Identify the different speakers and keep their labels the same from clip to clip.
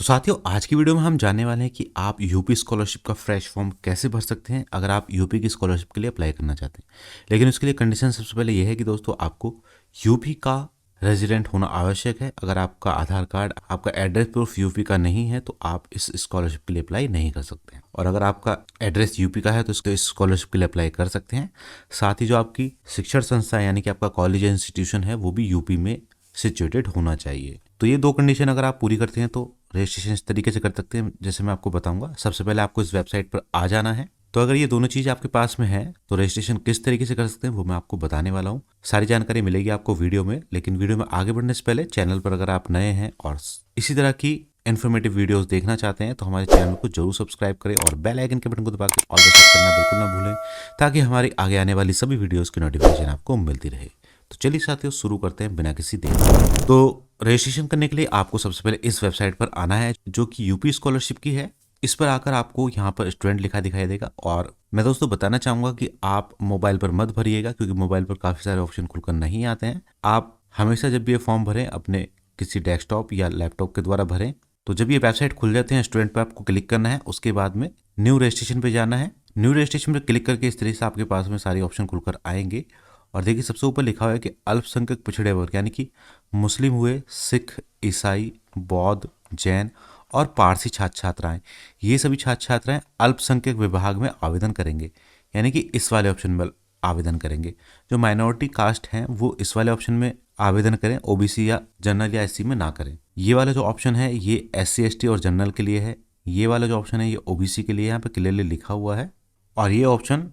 Speaker 1: तो साथियों, आज की वीडियो में हम जानने वाले हैं कि आप यूपी स्कॉलरशिप का फ्रेश फॉर्म कैसे भर सकते हैं अगर आप यूपी की स्कॉलरशिप के लिए अप्लाई करना चाहते हैं। लेकिन उसके लिए कंडीशन सबसे पहले यह है कि दोस्तों आपको यूपी का रेजिडेंट होना आवश्यक है। अगर आपका आधार कार्ड, आपका एड्रेस प्रूफ यूपी का नहीं है तो आप इस स्कॉलरशिप के लिए अप्लाई नहीं कर सकते हैं। और अगर आपका एड्रेस यूपी का है तो इस स्कॉलरशिप के लिए अप्लाई कर सकते हैं। साथ ही जो आपकी शिक्षण संस्था है यानी कि आपका कॉलेज या इंस्टीट्यूशन है वो भी यूपी में सिचुएटेड होना चाहिए। तो ये दो कंडीशन अगर आप पूरी करते हैं तो रजिस्ट्रेशन इस तरीके से कर सकते हैं जैसे मैं आपको बताऊंगा। सबसे पहले आपको इस वेबसाइट पर आ जाना है। तो अगर ये दोनों चीज आपके पास में है तो रजिस्ट्रेशन किस तरीके से कर सकते हैं वो मैं आपको बताने वाला हूँ। सारी जानकारी मिलेगी आपको वीडियो में। लेकिन वीडियो में आगे बढ़ने से पहले चैनल पर अगर आप नए हैं और इसी तरह की इन्फॉर्मेटिव वीडियोस देखना चाहते हैं तो हमारे चैनल को जरूर सब्सक्राइब करें और बेल आइकन के बटन को दबा के ऑल पर सेट करना बिल्कुल ना भूलें, ताकि हमारी आगे आने वाली सभी वीडियोस की नोटिफिकेशन आपको मिलती रहे। तो चलिए साथियों, शुरू करते हैं बिना किसी देर के। तो रजिस्ट्रेशन करने के लिए आपको सबसे पहले इस वेबसाइट पर आना है जो कि यूपी स्कॉलरशिप की है। इस पर आकर आपको यहाँ पर स्टूडेंट लिखा दिखाई देगा। और मैं दोस्तों बताना चाहूंगा कि आप मोबाइल पर मत भरिएगा, क्योंकि मोबाइल पर काफी सारे ऑप्शन खुलकर नहीं आते हैं। आप हमेशा जब भी ये फॉर्म भरें अपने किसी डेस्कटॉप या लैपटॉप के द्वारा भरें। तो जब ये वेबसाइट खुल जाते हैं स्टूडेंट पर आपको क्लिक करना है। उसके बाद में न्यू रजिस्ट्रेशन पे जाना है। न्यू रजिस्ट्रेशन पर क्लिक करके इस तरह से आपके पास में सारे ऑप्शन खुलकर आएंगे। और देखिए सबसे ऊपर लिखा हुआ है कि अल्पसंख्यक पिछड़े वर्ग यानी कि मुस्लिम हुए, सिख, ईसाई, बौद्ध, जैन और पारसी छात्र छात्राएं, ये सभी छात्र छात्राएं अल्पसंख्यक विभाग में आवेदन करेंगे, यानी कि इस वाले ऑप्शन में आवेदन करेंगे। जो माइनॉरिटी कास्ट हैं वो इस वाले ऑप्शन में आवेदन करें, ओबीसी या जनरल या एससी में ना करें। ये वाला जो ऑप्शन है ये एससी एसटी और जनरल के लिए है। ये वाला जो ऑप्शन है ये ओबीसी के लिए यहाँ पे क्लियरली लिखा हुआ है। और ये ऑप्शन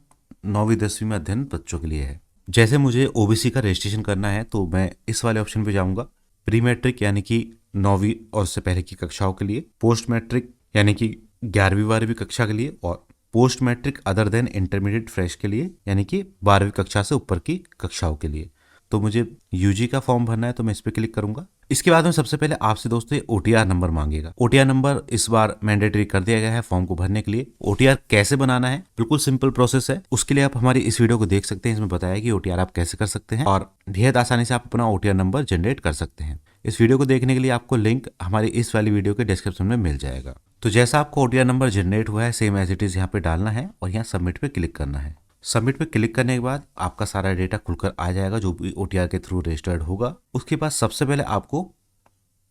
Speaker 1: 9वीं 10वीं में अध्ययन बच्चों के लिए है। जैसे मुझे ओबीसी का रजिस्ट्रेशन करना है तो मैं इस वाले ऑप्शन पे जाऊंगा। प्री मैट्रिक यानी कि 9वीं और उससे पहले की कक्षाओं के लिए, पोस्ट मैट्रिक यानी कि 11वीं 12वीं कक्षा के लिए, और post matric other than intermediate fresh के लिए यानी कि 12वीं कक्षा से ऊपर की कक्षाओं के लिए। तो मुझे यूजी का फॉर्म भरना है तो मैं इस पर क्लिक करूंगा। इसके बाद में सबसे पहले आपसे दोस्तों ओटीआर नंबर मांगेगा। ओटीआर नंबर इस बार मैंडेटरी कर दिया गया है फॉर्म को भरने के लिए। ओटीआर कैसे बनाना है, बिल्कुल सिंपल प्रोसेस है। उसके लिए आप हमारी इस वीडियो को देख सकते हैं। इसमें बताया कि ओटीआर आप कैसे कर सकते हैं और बेहद आसानी से आप अपना ओटीआर नंबर जनरेट कर सकते हैं। इस वीडियो को देखने के लिए आपको लिंक हमारी इस वाली वीडियो के डिस्क्रिप्शन में मिल जाएगा। तो जैसा आपको ओटीआर नंबर जनरेट हुआ है सेम एज इट इज यहाँ पे डालना है और यहाँ सबमिट पे क्लिक करना है। सबमिट पे क्लिक करने के बाद आपका सारा डेटा खुलकर आ जाएगा जो भी ओटीआर के थ्रू रजिस्टर्ड होगा। उसके बाद सबसे पहले आपको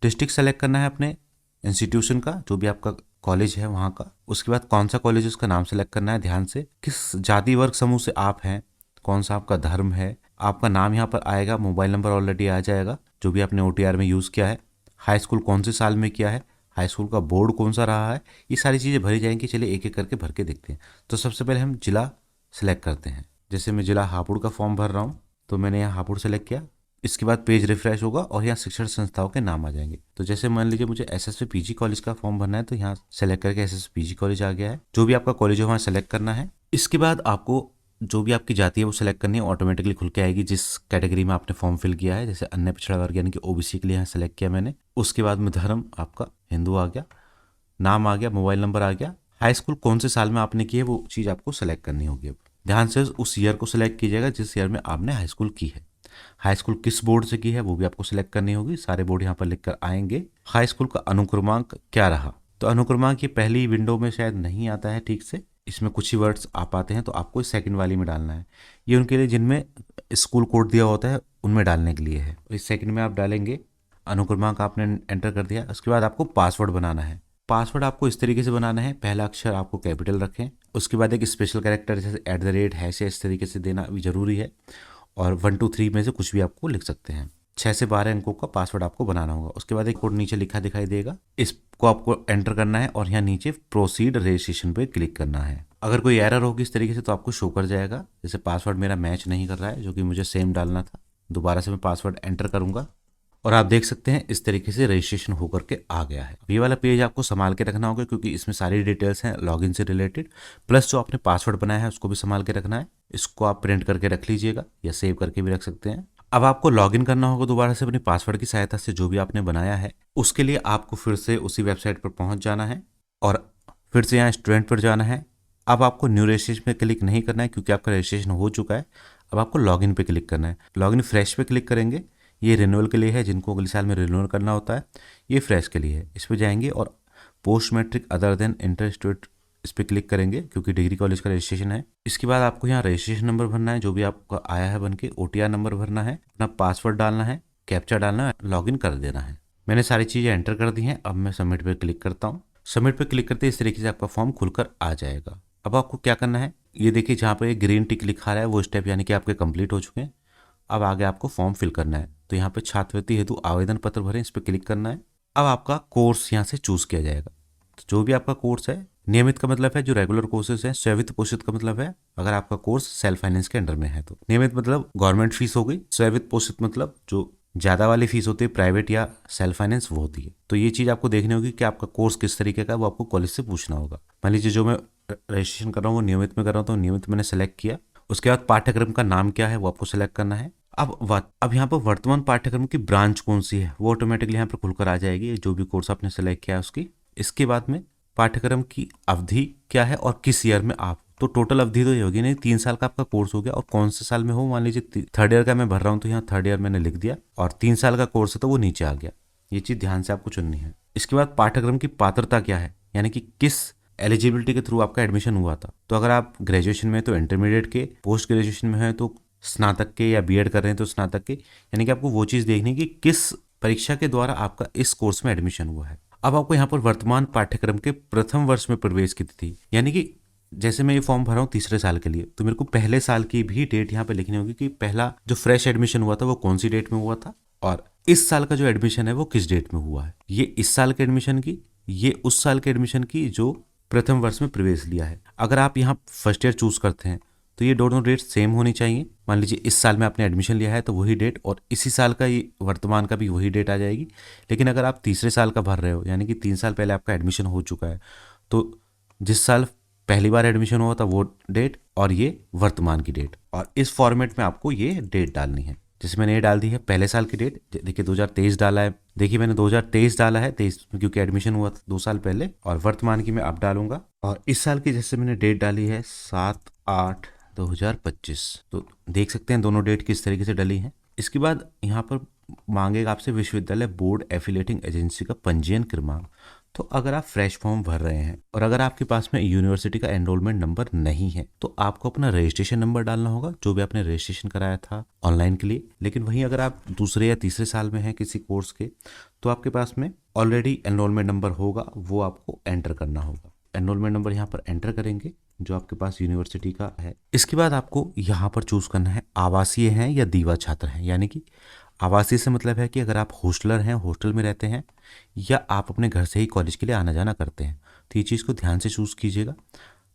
Speaker 1: डिस्ट्रिक्ट सेलेक्ट करना है अपने इंस्टीट्यूशन का, जो भी आपका कॉलेज है वहाँ का। उसके बाद कौन सा कॉलेज है उसका नाम सेलेक्ट करना है ध्यान से। किस जाति वर्ग समूह से आप हैं, कौन सा आपका धर्म है, आपका नाम यहाँ पर आएगा। मोबाइल नंबर ऑलरेडी आ जाएगा जो भी आपने ओटीआर में यूज़ किया है। हाई स्कूल कौन से साल में किया है, हाई स्कूल का बोर्ड कौन सा रहा है, ये सारी चीज़ें भरी जाएंगी। चलिए एक एक करके भर के देखते हैं। तो सबसे पहले हम जिला सेलेक्ट करते हैं। जैसे मैं जिला हापुड़ का फॉर्म भर रहा हूँ तो मैंने यहाँ हापुड़ सेलेक्ट किया। इसके बाद पेज रिफ्रेश होगा और यहाँ शिक्षण संस्थाओं के नाम आ जाएंगे। तो जैसे मान लीजिए मुझे एसएसवी पीजी कॉलेज का फॉर्म भरना है तो यहाँ सेलेक्ट करके एसएसवी पीजी कॉलेज आ गया है। जो भी आपका कॉलेज है वहाँ सेलेक्ट करना है। इसके बाद आपको जो भी आपकी जाति है वो सेलेक्ट करनी है, ऑटोमेटिकली खुल के आएगी जिस कैटेगरी में आपने फॉर्म फिल किया है। जैसे अन्य पिछड़ा वर्ग यानी कि ओबीसी के लिए यहाँ सेलेक्ट किया मैंने। उसके बाद में धर्म आपका हिंदू आ गया, नाम आ गया, मोबाइल नंबर आ गया। हाई स्कूल कौन से साल में आपने की है वो चीज़ आपको सेलेक्ट करनी होगी। अब ध्यान से उस ईयर को सिलेक्ट कीजिएगा जिस ईयर में आपने हाई स्कूल की है। हाई स्कूल किस बोर्ड से की है वो भी आपको सिलेक्ट करनी होगी। सारे बोर्ड यहाँ पर लिख कर आएंगे। हाई स्कूल का अनुक्रमांक क्या रहा, तो अनुक्रमांक ये पहली विंडो में शायद नहीं आता है ठीक से, इसमें कुछ ही वर्ड्स आ पाते हैं तो आपको इस सेकंड वाली में डालना है। ये उनके लिए जिनमें स्कूल कोड दिया होता है उनमें डालने के लिए है। इस सेकंड में आप डालेंगे अनुक्रमांक आपने एंटर कर दिया। उसके बाद आपको पासवर्ड बनाना है। पासवर्ड आपको इस तरीके से बनाना है, पहला अक्षर आपको कैपिटल रखें। उसके बाद एक स्पेशल कैरेक्टर जैसे @ हैश इस तरीके से देना भी जरूरी है। और 1 2 3 में से कुछ भी आपको लिख सकते हैं। 6 से 12 अंकों का पासवर्ड आपको बनाना होगा। उसके बाद एक कोड नीचे लिखा दिखाई देगा, इसको आपको एंटर करना है और यहाँ नीचे प्रोसीड रजिस्ट्रेशन पे क्लिक करना है। अगर कोई एरर होगी इस तरीके से तो आपको शो कर जाएगा। जैसे पासवर्ड मेरा मैच नहीं कर रहा है जो कि मुझे सेम डालना था। दोबारा से मैं पासवर्ड एंटर करूंगा और आप देख सकते हैं इस तरीके से रजिस्ट्रेशन होकर के आ गया है। ये वाला पेज आपको संभाल के रखना होगा क्योंकि इसमें सारी डिटेल्स हैं लॉगिन से रिलेटेड, प्लस जो आपने पासवर्ड बनाया है उसको भी संभाल के रखना है। इसको आप प्रिंट करके रख लीजिएगा या सेव करके भी रख सकते हैं। अब आपको लॉगिन करना होगा दोबारा से अपने पासवर्ड की सहायता से जो भी आपने बनाया है। उसके लिए आपको फिर से उसी वेबसाइट पर पहुंच जाना है और फिर से यहाँ स्टूडेंट पर जाना है। अब आपको न्यू रजिस्ट्रेशन पे क्लिक नहीं करना है क्योंकि आपका रजिस्ट्रेशन हो चुका है। अब आपको लॉगिन पे क्लिक करना है। लॉगिन फ्रेश पे क्लिक करेंगे। ये रिन्यूअल के लिए है, जिनको अगले साल में रिन्यूअल करना होता है। ये फ्रेश के लिए है। इस पर जाएंगे और post matric other than inter state, इस पर क्लिक करेंगे क्योंकि डिग्री कॉलेज का रजिस्ट्रेशन है। इसके बाद आपको यहाँ रजिस्ट्रेशन नंबर भरना है जो भी आपका आया है बन के, OTR नंबर भरना है, अपना पासवर्ड डालना है, कैप्चा डालना है, लॉगिन कर देना है। मैंने सारी चीज़ें एंटर कर दी हैं। अब मैं सबमिट पे क्लिक करता हूँ। सबमिट पे क्लिक करते इस तरीके से आपका फॉर्म खुलकर आ जाएगा। अब आपको क्या करना है, ये देखिए जहाँ पर ग्रीन टिक लिखा रहा है वो स्टेप यानी कि आपके कंप्लीट हो चुके हैं। अब आगे आपको फॉर्म फिल करना है। तो यहाँ पे छात्रवृत्ति हेतु आवेदन पत्र भरें, इस पर क्लिक करना है। अब आपका कोर्स यहाँ से चूज किया जाएगा। तो जो भी आपका कोर्स है, नियमित का मतलब है जो रेगुलर कोर्सेज है, स्ववित्त पोषित का मतलब है अगर आपका कोर्स सेल्फ फाइनेंस के अंडर में है तो। नियमित मतलब गवर्नमेंट फीस हो गई, स्ववित्त पोषित मतलब जो ज्यादा वाली फीस होती है प्राइवेट या सेल्फ फाइनेंस वो होती है। तो ये चीज आपको देखनी होगी कि आपका कोर्स किस तरीके का है, वो आपको कॉलेज से पूछना होगा। मान लीजिए जो मैं रजिस्ट्रेशन कर रहा हूँ वो नियमित में कर रहा हूँ, तो नियमित मैंने सेलेक्ट किया। उसके बाद पाठ्यक्रम का नाम क्या है वो आपको सेलेक्ट करना है। अब यहाँ पर वर्तमान पाठ्यक्रम की ब्रांच कौन सी है वो ऑटोमेटिकली यहाँ पर खुलकर आ जाएगी, जो भी कोर्स आपने सेलेक्ट किया है उसकी। इसके बाद में पाठ्यक्रम की अवधि क्या है और किस ईयर में आप, तो टोटल अवधि तो ये होगी नहीं, 3 साल का आपका कोर्स हो गया और कौन से साल में हो, मान लीजिए 3rd ईयर का मैं भर रहा हूँ तो यहाँ 3rd ईयर मैंने लिख दिया, और 3 साल का कोर्स है तो वो नीचे आ गया। ये चीज ध्यान से आपको चुननी है। इसके बाद पाठ्यक्रम की पात्रता क्या है, यानी कि किस एलिजिबिलिटी के थ्रू आपका एडमिशन हुआ था। तो अगर आप ग्रेजुएशन में तो इंटरमीडिएट के, पोस्ट ग्रेजुएशन में है तो स्नातक के, या बीएड कर रहे हैं तो स्नातक के, यानी कि आपको वो चीज़ देखनी है कि किस परीक्षा के द्वारा आपका इस कोर्स में एडमिशन हुआ है। अब आपको यहाँ पर वर्तमान पाठ्यक्रम के प्रथम वर्ष में प्रवेश की तिथि, यानी कि जैसे मैं ये फॉर्म भरा हूँ तीसरे साल के लिए, तो मेरे को पहले साल की भी डेट यहाँ पे लिखनी होगी कि पहला जो फ्रेश एडमिशन हुआ था वो कौन सी डेट में हुआ था, और इस साल का जो एडमिशन है वो किस डेट में हुआ है। ये इस साल के एडमिशन की, ये उस साल के एडमिशन की जो प्रथम वर्ष में प्रवेश लिया है। अगर आप यहाँ फर्स्ट ईयर चूज करते हैं तो ये दोनों डेट सेम होनी चाहिए। मान लीजिए इस साल में आपने एडमिशन लिया है तो वही डेट, और इसी साल का ये वर्तमान का भी वही डेट आ जाएगी। लेकिन अगर आप तीसरे साल का भर रहे हो, यानी कि 3 साल पहले आपका एडमिशन हो चुका है, तो जिस साल पहली बार एडमिशन हुआ था वो डेट और ये वर्तमान की डेट, और इस फॉर्मेट में आपको ये डेट डालनी है। जैसे मैंने ये डाल दी है पहले साल की डेट, देखिए 2023 डाला है, देखिए मैंने 2023 डाला है, 23 क्योंकि एडमिशन हुआ था 2 साल पहले, और वर्तमान की मैं अब डालूंगा। और इस साल की जैसे मैंने डेट डाली है 7/8/2025, तो देख सकते हैं दोनों डेट किस तरीके से डली हैं। इसके बाद यहाँ पर मांगेगा आपसे विश्वविद्यालय बोर्ड एफिलेटिंग एजेंसी का पंजीयन क्रमांक। तो अगर आप फ्रेश फॉर्म भर रहे हैं और अगर आपके पास में यूनिवर्सिटी का एनरोलमेंट नंबर नहीं है तो आपको अपना रजिस्ट्रेशन नंबर डालना होगा, जो भी आपने रजिस्ट्रेशन कराया था ऑनलाइन के लिए। लेकिन वहीं अगर आप दूसरे या तीसरे साल में हैं किसी कोर्स के, तो आपके पास में ऑलरेडी एनरोलमेंट नंबर होगा, वो आपको एंटर करना होगा। एनरोलमेंट नंबर यहाँ पर एंटर करेंगे जो आपके पास यूनिवर्सिटी का है। इसके बाद आपको यहाँ पर चूज करना है आवासीय हैं या दीवा छात्र हैं, यानी कि आवासीय से मतलब है कि अगर आप हॉस्टलर हैं, हॉस्टल में रहते हैं, या आप अपने घर से ही कॉलेज के लिए आना जाना करते हैं, तो ये चीज़ को ध्यान से चूज़ कीजिएगा।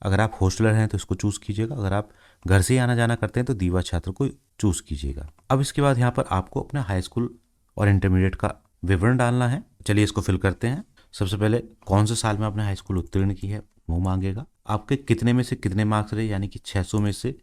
Speaker 1: अगर आप हॉस्टलर हैं तो इसको चूज़ कीजिएगा, अगर आप घर से ही आना जाना करते हैं तो दीवा छात्र को चूज़ कीजिएगा। अब इसके बाद यहाँ पर आपको अपना हाई स्कूल और इंटरमीडिएट का विवरण डालना है। चलिए इसको फिल करते हैं। सबसे पहले कौन से साल में आपने हाई स्कूल उत्तीर्ण की है वो मांगेगा। आपके कितने में से कितने मार्क्स रहे, यानी कि 600 में से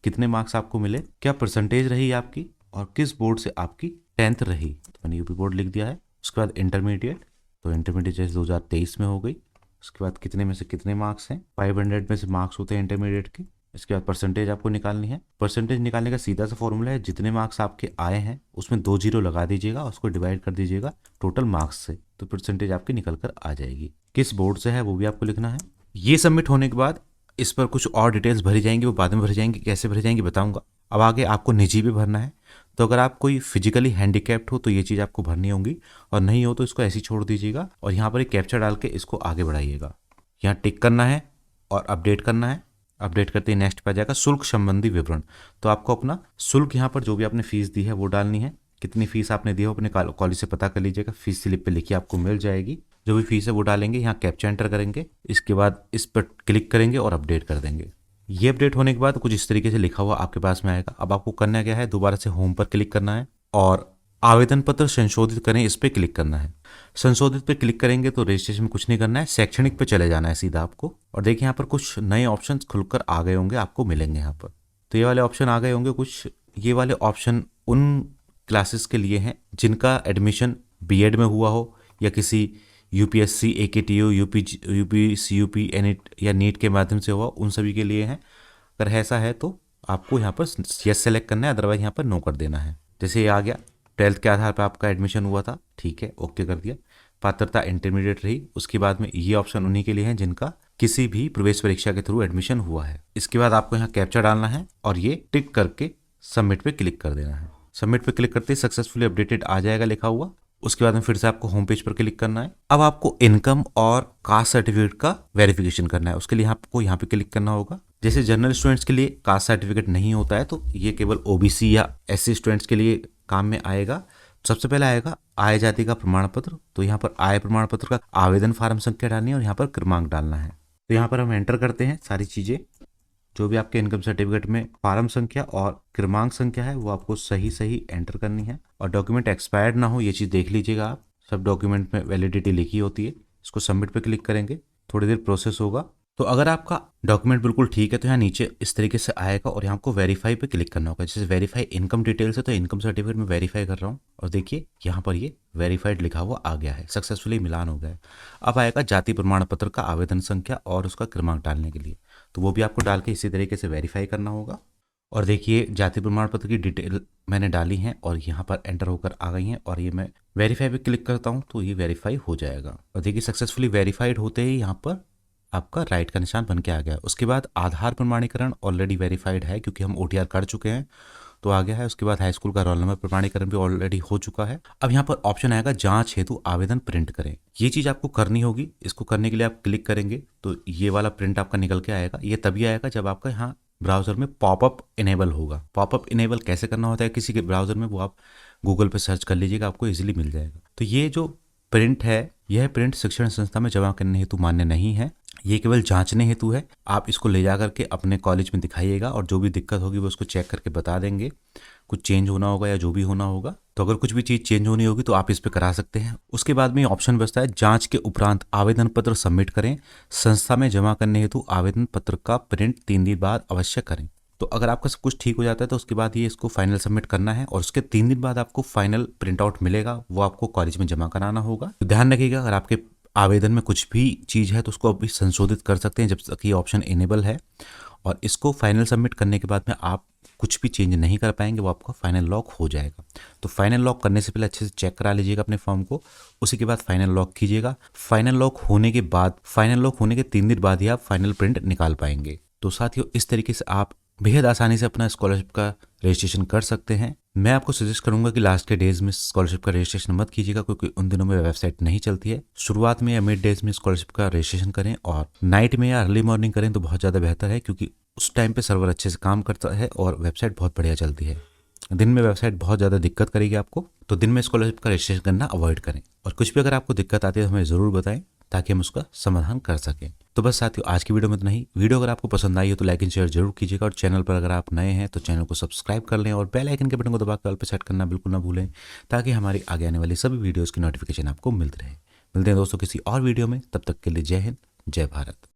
Speaker 1: कितने मार्क्स आपको मिले, क्या परसेंटेज रही आपकी, और किस बोर्ड से आपकी 10th रही। तो मैंने यूपी बोर्ड लिख दिया है। उसके बाद इंटरमीडिएट, तो इंटरमीडिएट जैसे 2023 में हो गई। उसके बाद कितने में से कितने मार्क्स हैं, 500 में से मार्क्स होते हैं इंटरमीडिएट के। इसके बाद परसेंटेज आपको निकालनी है। परसेंटेज निकालने का सीधा सा फॉर्मूला है, जितने मार्क्स आपके आए हैं उसमें 2 जीरो लगा दीजिएगा, उसको डिवाइड कर दीजिएगा टोटल मार्क्स से, तो परसेंटेज आपकी निकल कर आ जाएगी। किस बोर्ड से है वो भी आपको लिखना है। ये सबमिट होने के बाद इस पर कुछ और डिटेल्स भरी जाएंगी, वो बाद में भरी जाएंगी, कैसे भरी जाएंगी बताऊंगा। अब आगे आपको निजी भी भरना है। तो अगर आप कोई फिजिकली हैंडीकैप्ड हो तो ये चीज़ आपको भरनी होगी, और नहीं हो तो इसको ऐसे ही छोड़ दीजिएगा, और यहाँ पर एक कैप्चा डाल के इसको आगे बढ़ाइएगा। यहाँ टिक करना है और अपडेट करना है। अपडेट करते ही नेक्स्ट पे आ जाएगा शुल्क संबंधी विवरण। तो आपको अपना शुल्क यहाँ पर जो भी आपने फीस दी है वो डालनी है। कितनी फीस आपने दी है अपने कॉलेज से पता कर लीजिएगा, फीस स्लिप पे लिखी आपको मिल जाएगी। जो भी फीस है वो डालेंगे, यहाँ कैप्चा एंटर करेंगे, इसके बाद इस पर क्लिक करेंगे और अपडेट कर देंगे। ये अपडेट होने के बाद कुछ इस तरीके से लिखा हुआ आपके पास में आएगा। अब आपको करना क्या है, दोबारा से होम पर क्लिक करना है और आवेदन पत्र संशोधित करें इस पे क्लिक करना है। संशोधित पे क्लिक करेंगे तो रजिस्ट्रेशन में कुछ नहीं करना है, शैक्षणिक पे चले जाना है सीधा आपको। और देखिए यहाँ पर कुछ नए ऑप्शंस खुलकर आ गए होंगे, आपको मिलेंगे यहाँ पर। तो ये वाले ऑप्शन आ गए होंगे कुछ। ये वाले ऑप्शन उन क्लासेस के लिए हैं जिनका एडमिशन बीएड में हुआ हो या किसी यूपीएससी, एकेटीयू, यूपी सीयूपी, एनईट या नीट के माध्यम से हुआ, उन सभी के लिए हैं। अगर ऐसा है तो आपको यहाँ पर यस सेलेक्ट करना है, अदरवाइज यहाँ पर नो कर देना है। जैसे ये आ गया 12th के आधार पर आपका एडमिशन हुआ था, ठीक है, ओके कर दिया। पात्रता इंटरमीडिएट रही। उसके बाद में ये ऑप्शन उन्हीं के लिए हैं जिनका किसी भी प्रवेश परीक्षा के थ्रू एडमिशन हुआ है। इसके बाद आपको यहाँ कैप्चा डालना है और ये टिक करके सबमिट पे क्लिक कर देना है। सबमिट पे क्लिक करते ही सक्सेसफुली अपडेटेड आ जाएगा लिखा हुआ। उसके बाद में फिर से आपको होम पेज पर क्लिक करना है। अब आपको इनकम और कास्ट सर्टिफिकेट का वेरिफिकेशन करना है। उसके लिए आपको यहाँ पे क्लिक करना होगा। जैसे जनरल स्टूडेंट्स के लिए कास्ट सर्टिफिकेट नहीं होता है तो ये केवल ओबीसी या एससी स्टूडेंट्स के लिए काम में आएगा। सबसे पहले आएगा आय जाति का प्रमाण पत्र। तो यहाँ पर आय प्रमाण पत्र का आवेदन फार्म संख्या डालनी है और यहाँ पर क्रमांक डालना है। तो यहाँ पर हम एंटर करते हैं सारी चीज़ें। जो भी आपके इनकम सर्टिफिकेट में फार्म संख्या और क्रमांक संख्या है वो आपको सही सही एंटर करनी है। और डॉक्यूमेंट एक्सपायर्ड ना हो ये चीज़ देख लीजिएगा आप। सब डॉक्यूमेंट में वैलिडिटी लिखी होती है। इसको सबमिट पे क्लिक करेंगे, थोड़ी देर प्रोसेस होगा। तो अगर आपका डॉक्यूमेंट बिल्कुल ठीक है तो यहाँ नीचे इस तरीके से आएगा और यहाँ आपको वेरीफाई पे क्लिक करना होगा। जैसे वेरीफाई इनकम डिटेल्स है तो इनकम सर्टिफिकेट में वेरीफाई कर रहा हूँ और देखिए यहाँ पर ये वेरीफाइड लिखा हुआ आ गया है, सक्सेसफुली मिलान हो गया है। अब आएगा जाति प्रमाण पत्र का आवेदन संख्या और उसका क्रमांक डालने के लिए, तो वो भी आपको डाल के इसी तरीके से वेरीफाई करना होगा। और देखिए जाति प्रमाण पत्र की डिटेल मैंने डाली है और यहाँ पर एंटर होकर आ गई हैं और ये मैं वेरीफाई पे क्लिक करता हूँ तो ये वेरीफाई हो जाएगा। और देखिए सक्सेसफुली वेरीफाइड होते ही यहाँ पर आपका राइट का निशान बन के आ गया। उसके बाद आधार प्रमाणीकरण ऑलरेडी वेरीफाइड है क्योंकि हम ओटीआर कर चुके हैं तो आ गया है। उसके बाद हाई स्कूल का रोल नंबर प्रमाणीकरण भी ऑलरेडी हो चुका है। अब यहाँ पर ऑप्शन आएगा जांच हेतु आवेदन प्रिंट करें। ये चीज़ आपको करनी होगी। इसको करने के लिए आप क्लिक करेंगे तो ये वाला प्रिंट आपका निकल के आएगा। ये तभी आएगा जब आपका यहाँ ब्राउजर में पॉपअप इनेबल होगा। पॉपअप इनेबल कैसे करना होता है किसी के ब्राउजर में, वो आप गूगल पे सर्च कर लीजिएगा, आपको इजीली मिल जाएगा। तो ये जो प्रिंट है यह प्रिंट शिक्षण संस्था में जमा करने हेतु मान्य नहीं है, ये केवल जांचने हेतु है। आप इसको ले जा करके अपने कॉलेज में दिखाइएगा और जो भी दिक्कत होगी वो उसको चेक करके बता देंगे। कुछ चेंज होना होगा या जो भी होना होगा, तो अगर कुछ भी चीज़ चेंज होनी होगी तो आप इस पे करा सकते हैं। उसके बाद में ऑप्शन बचता है जांच के उपरांत आवेदन पत्र सबमिट करें, संस्था में जमा करने हेतु आवेदन पत्र का प्रिंट 3 दिन बाद अवश्य करें। तो अगर आपका सब कुछ ठीक हो जाता है तो उसके बाद ये इसको फाइनल सबमिट करना है और उसके 3 दिन बाद आपको फाइनल प्रिंट आउट मिलेगा, वो आपको कॉलेज में जमा कराना होगा। तो ध्यान रखिएगा अगर आपके आवेदन में कुछ भी चीज़ है तो उसको अभी संशोधित कर सकते हैं जब तक ये ऑप्शन इनेबल है। और इसको फाइनल सबमिट करने के बाद में आप कुछ भी चेंज नहीं कर पाएंगे, वो आपका फाइनल लॉक हो जाएगा। तो फाइनल लॉक करने से पहले अच्छे से चेक करा लीजिएगा अपने फॉर्म को, उसी के बाद फाइनल लॉक कीजिएगा। फाइनल लॉक होने के 3 दिन बाद ही आप फाइनल प्रिंट निकाल पाएंगे। तो साथियों इस तरीके से आप बेहद आसानी से अपना स्कॉलरशिप का रजिस्ट्रेशन कर सकते हैं। मैं आपको सजेस्ट करूंगा कि लास्ट के डेज में स्कॉलरशिप का रजिस्ट्रेशन मत कीजिएगा क्योंकि उन दिनों में वेबसाइट नहीं चलती है। शुरुआत में या मिड डेज में स्कॉलरशिप का रजिस्ट्रेशन करें और नाइट में या अर्ली मॉर्निंग करें तो बहुत ज़्यादा बेहतर है क्योंकि उस टाइम पे सर्वर अच्छे से काम करता है और वेबसाइट बहुत बढ़िया चलती है। दिन में वेबसाइट बहुत ज़्यादा दिक्कत करेगी आपको, तो दिन में स्कॉलरशिप का रजिस्ट्रेशन करना अवॉइड करें। और कुछ भी अगर आपको दिक्कत आती है तो हमें ज़रूर बताएं ताकि हम उसका समाधान कर सकें। तो बस साथियों आज की वीडियो में इतना ही। वीडियो अगर आपको पसंद आई हो तो लाइक एंड शेयर जरूर कीजिएगा और चैनल पर अगर आप नए हैं तो चैनल को सब्सक्राइब कर लें और बेल आइकन के बटन को दबाकर ऑल पे सेट करना बिल्कुल ना भूलें ताकि हमारी आगे आने वाली सभी वीडियोज़ की नोटिफिकेशन आपको मिलती रहे। मिलते हैं दोस्तों किसी और वीडियो में, तब तक के लिए जय हिंद, जय भारत।